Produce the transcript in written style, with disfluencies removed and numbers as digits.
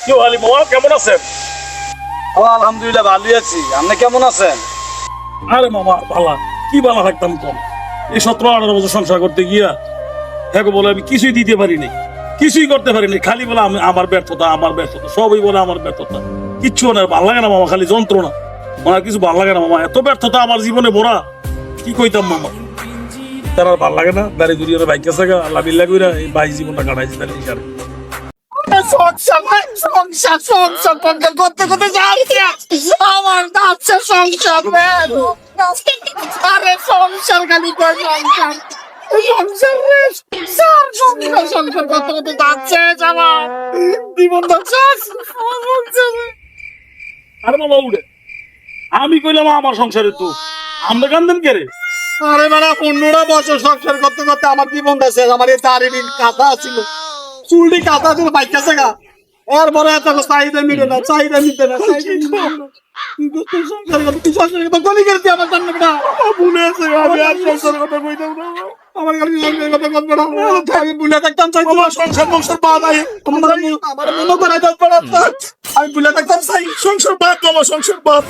কি হালি মামা কেমন আছেন? আলহামদুলিল্লাহ ভালোই আছি। আপনি কেমন আছেন? আরে মামা ভালা কি ভালো থাকতাম কম। এই 17-18 বছর সংসার করতে গিয়া হ্যাঁ বলে আমি কিছুই দিতে পারিনি, কিছুই করতে পারিনি। খালি বলে আমি আমার ব্যর্থতা, আমার ব্যর্থতা, সবই বলে আমার ব্যর্থতা। কিচ্ছু না, ভালো লাগে না মামা, খালি যন্ত্রণা। আমার কিছু ভালো লাগে না মামা, এত ব্যর্থতা আমার জীবনে ভরা। কি কইতাম মামা, তার আর ভালো লাগে না। দাঁড়িয়ে দুরিয়ে বাইক আছে গা, আল্লাহ বিল্লাহ কইরা এই বাইক জীবনটা কাটাইছি তার এই কারণে। সংসার করতে করতে যাচ্ছি আমার যাচ্ছে সংসার আরে সংসার খালি করে সংসার সংসার করতে করতে যাচ্ছে আমার জীবনটা শেষ। আরে মামা উঠে, আমি কইলাম আমার সংসারে তো আমরা কান্দেন কে রে? আরে মানে 15 বছর সংসার করতে করতে আমার জীবনটা শেষ। আমার এই চারিদিন কাঁথা ছিল, চুলটি কাঁথা ছিল বাইক আছে গা। এরপরে এত চাহিদা মিটে না, চাহিদা মিটে না, সংসার করতে সংসার করতে গলি গেছি আমার জন্য না ভুলে আছে। আমি আর সংসার কথা কইতাম না, আমার খালি সংসার কথা করবে না। আমি ভুলে থাকতাম চাই তোমার সংসার সংসার বাদ আই আমার মনে করাই দাও। আমি ভুলে থাকতাম চাই সংসার বাদ মামা, সংসার বাদ।